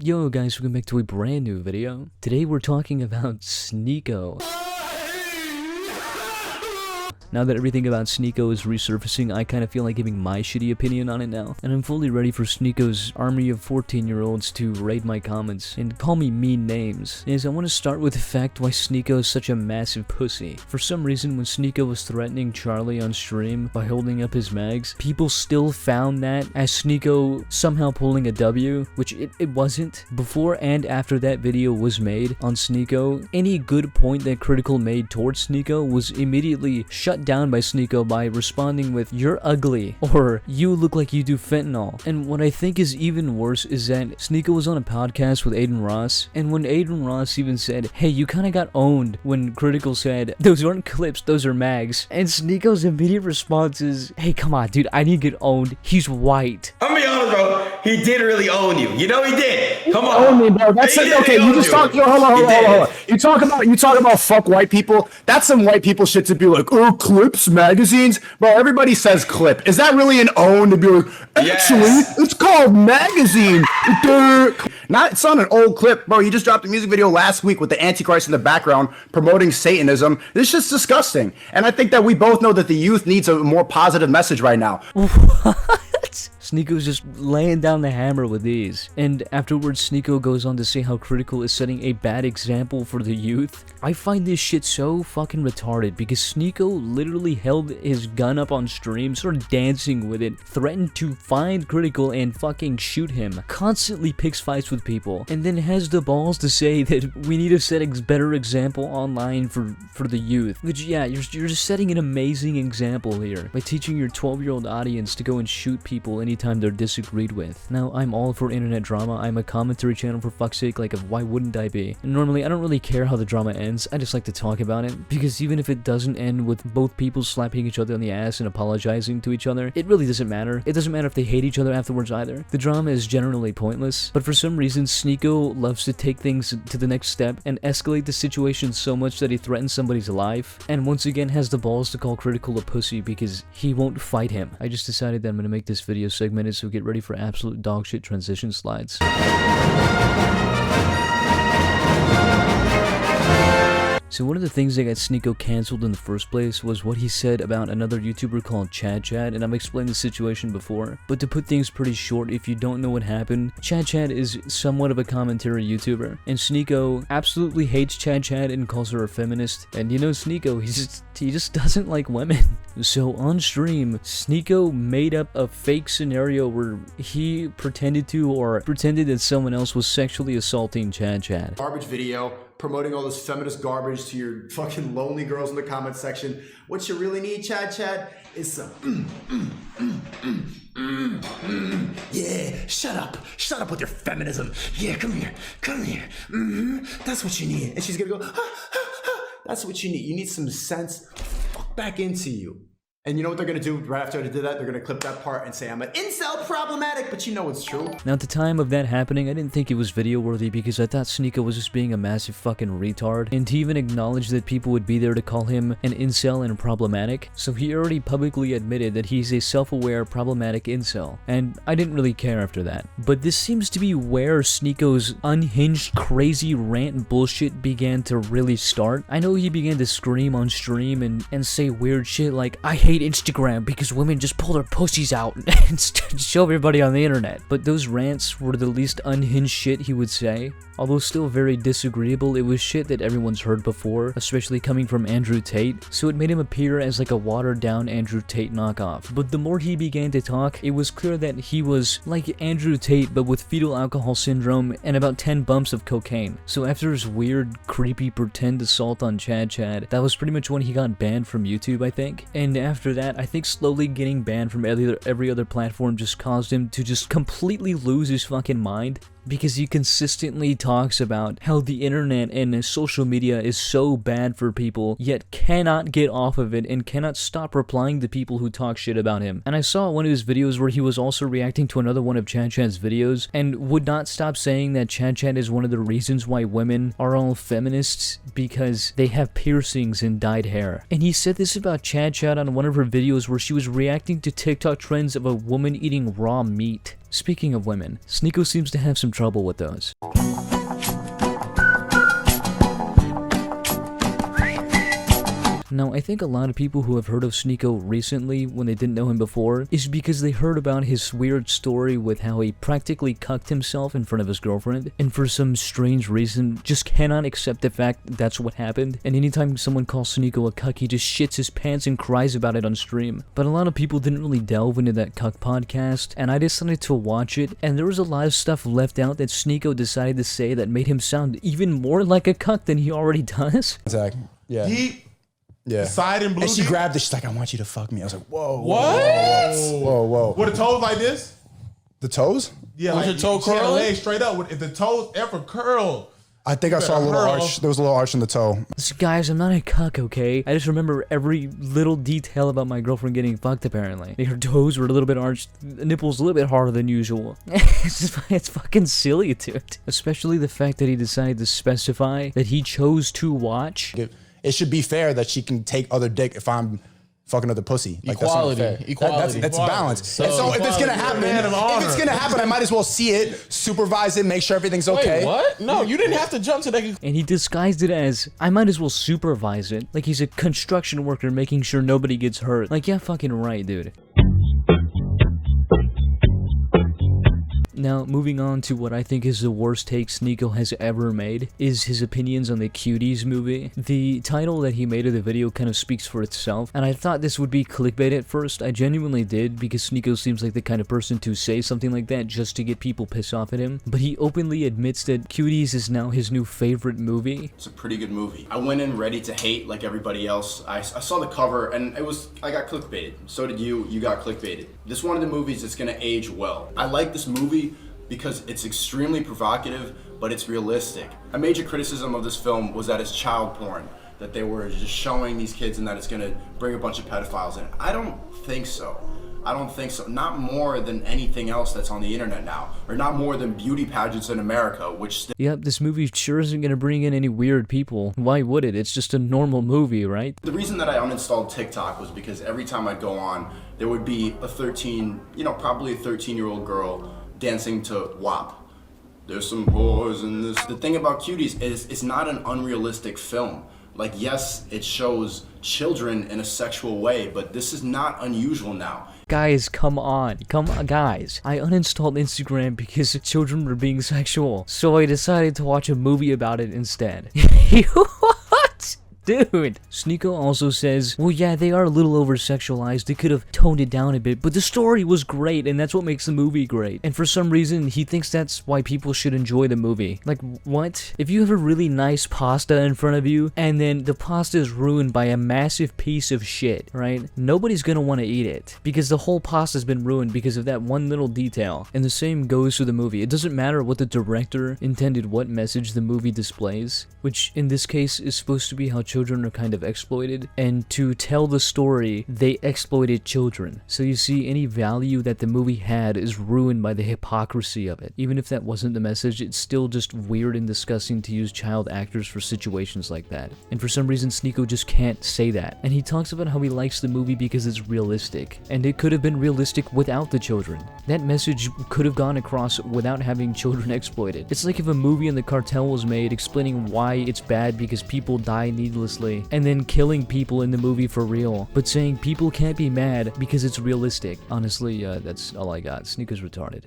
Yo guys, welcome back to a brand new video. Today we're talking about Sneako. Now that everything about Sneako is resurfacing, I kind of feel like giving my shitty opinion on it now. And I'm fully ready for Sneako's army of 14-year-olds to raid my comments and call me mean names. Is I want to start with the fact why Sneako is such a massive pussy. For some reason, when Sneako was threatening Charlie on stream by holding up his mags, people still found that as Sneako somehow pulling a W, which it wasn't. Before and after that video was made on Sneako, any good point that Critical made towards Sneako was immediately shut down by Sneako by responding with "you're ugly" or "you look like you do fentanyl." And what I think is even worse is that Sneako was on a podcast with Aiden Ross, and when Aiden Ross even said, "Hey, you kinda got owned," when Critical said, "Those aren't clips, those are mags," and Sneako's immediate response is, "Hey, come on, dude, I need to get owned. He's white." I'm gonna be honest, bro. He did really own you. You know he did. Come on. Own me, bro. That's it. Okay, you just talk. Hold on. You talk about fuck white people. That's some white people shit to be like, oh, clips, magazines, bro. Everybody says clip. Is that really an own to be like? Actually, it's called magazine. It's not an old clip, bro. You just dropped a music video last week with the Antichrist in the background promoting Satanism. This is just disgusting. And I think that we both know that the youth needs a more positive message right now. Sneako's just laying down the hammer with these. And afterwards, Sneako goes on to say how Critical is setting a bad example for the youth. I find this shit so fucking retarded because Sneako literally held his gun up on stream, started dancing with it, threatened to find Critical and fucking shoot him, constantly picks fights with people, and then has the balls to say that we need to set a better example online for the youth. Which, yeah, you're just setting an amazing example here by teaching your 12-year-old audience to go and shoot people anytime they're disagreed with. Now, I'm all for internet drama. I'm a commentary channel for fuck's sake, like, why wouldn't I be? And normally, I don't really care how the drama ends. I just like to talk about it, because even if it doesn't end with both people slapping each other on the ass and apologizing to each other, it really doesn't matter. It doesn't matter if they hate each other afterwards either. The drama is generally pointless, but for some reason, Sneako loves to take things to the next step and escalate the situation so much that he threatens somebody's life, and once again has the balls to call Critical a pussy because he won't fight him. I just decided that I'm gonna make this video segmented, so get ready for absolute dogshit transition slides. So one of the things that got Sneako cancelled in the first place was what he said about another YouTuber called Chad, and I've explained the situation before. But to put things pretty short, if you don't know what happened, Chad is somewhat of a commentary YouTuber, and Sneako absolutely hates Chad and calls her a feminist. And you know Sneako, he just doesn't like women. So on stream, Sneako made up a fake scenario where he pretended that someone else was sexually assaulting Chad. Garbage video promoting all this feminist garbage to your fucking lonely girls in the comment section. What you really need, Chad, is some yeah, shut up with your feminism. Yeah, come here. That's what you need. And she's gonna go, that's what you need. You need some sense back into you. And you know what they're gonna do right after I did that? They're gonna clip that part and say I'm an incel problematic, but you know it's true. Now at the time of that happening, I didn't think it was video worthy because I thought Sneako was just being a massive fucking retard, and to even acknowledge that people would be there to call him an incel and problematic. So he already publicly admitted that he's a self-aware problematic incel, and I didn't really care after that. But this seems to be where Sneako's unhinged crazy rant bullshit began to really start. I know he began to scream on stream and say weird shit like, I hate Instagram because women just pull their pussies out and show everybody on the internet. But those rants were the least unhinged shit he would say. Although still very disagreeable, it was shit that everyone's heard before, especially coming from Andrew Tate, so it made him appear as like a watered down Andrew Tate knockoff. But the more he began to talk, it was clear that he was like Andrew Tate but with fetal alcohol syndrome and about 10 bumps of cocaine. So after his weird, creepy pretend assault on Chad, that was pretty much when he got banned from YouTube, I think. And after that, I think slowly getting banned from every other platform just caused him to just completely lose his fucking mind. Because he consistently talks about how the internet and social media is so bad for people, yet cannot get off of it and cannot stop replying to people who talk shit about him. And I saw one of his videos where he was also reacting to another one of Chad's videos and would not stop saying that Chad is one of the reasons why women are all feminists because they have piercings and dyed hair. And he said this about Chad on one of her videos where she was reacting to TikTok trends of a woman eating raw meat. Speaking of women, Sneako seems to have some trouble with those. Now, I think a lot of people who have heard of Sneako recently, when they didn't know him before, is because they heard about his weird story with how he practically cucked himself in front of his girlfriend, and for some strange reason, just cannot accept the fact that that's what happened, and anytime someone calls Sneako a cuck, he just shits his pants and cries about it on stream. But a lot of people didn't really delve into that cuck podcast, and I decided to watch it, and there was a lot of stuff left out that Sneako decided to say that made him sound even more like a cuck than he already does. Exactly. Yeah. Yeah. Side and blue. And she grabbed it. She's like, I want you to fuck me. I was like, whoa. What? Whoa. Were the toes like this? The toes? Yeah. Was like, your toe she had her curling? legs straight up. If the toes ever curl, I think I saw a little hurl. arch. There was a little arch in the toe. So guys, I'm not a cuck, okay? I just remember every little detail about my girlfriend getting fucked, apparently. Like, her toes were a little bit arched, the nipples a little bit harder than usual. It's fucking silly, dude. Especially the fact that he decided to specify that he chose to watch. It should be fair that she can take other dick if I'm fucking other pussy. Like, Equality. That's not fair. Equality. That's balance. So and so if it's gonna happen, Man of honor. I might as well see it, supervise it, make sure everything's okay. Wait, what? No, you didn't have to jump to that. And he disguised it as, I might as well supervise it. Like he's a construction worker making sure nobody gets hurt. Like, yeah, fucking right, dude. Now, moving on to what I think is the worst take Sneako has ever made, is his opinions on the Cuties movie. The title that he made of the video kind of speaks for itself, and I thought this would be clickbait at first. I genuinely did, because Sneako seems like the kind of person to say something like that just to get people pissed off at him. But he openly admits that Cuties is now his new favorite movie. It's a pretty good movie. I went in ready to hate like everybody else. I saw the cover and I got clickbaited. So did you. You got clickbaited. This is one of the movies that's gonna age well. I like this movie because it's extremely provocative, but it's realistic. A major criticism of this film was that it's child porn, that they were just showing these kids and that it's gonna bring a bunch of pedophiles in. I don't think so. I don't think so. Not more than anything else that's on the internet now, or not more than beauty pageants in America, which Yep, this movie sure isn't gonna bring in any weird people. Why would it? It's just a normal movie, right? The reason that I uninstalled TikTok was because every time I'd go on, there would be a 13, probably a 13-year-old girl dancing to WAP. There's some boys in this. The thing about Cuties is it's not an unrealistic film. Like, yes, it shows children in a sexual way, but this is not unusual now. Guys, come on, guys. I uninstalled Instagram because children were being sexual, so I decided to watch a movie about it instead. What? Dude. Sneako also says, well, yeah, they are a little over-sexualized. They could have toned it down a bit, but the story was great, and that's what makes the movie great. And for some reason, he thinks that's why people should enjoy the movie. Like, what? If you have a really nice pasta in front of you, and then the pasta is ruined by a massive piece of shit, right? Nobody's gonna want to eat it, because the whole pasta's been ruined because of that one little detail. And the same goes for the movie. It doesn't matter what the director intended, what message the movie displays, which in this case is supposed to be how children are kind of exploited, and to tell the story, they exploited children. So you see, any value that the movie had is ruined by the hypocrisy of it. Even if that wasn't the message, it's still just weird and disgusting to use child actors for situations like that. And for some reason, Sneako just can't say that. And he talks about how he likes the movie because it's realistic, and it could have been realistic without the children. That message could have gone across without having children exploited. It's like if a movie in the cartel was made explaining why it's bad because people die needlessly, and then killing people in the movie for real, but saying people can't be mad because it's realistic. Honestly, that's all I got. Sneako's retarded.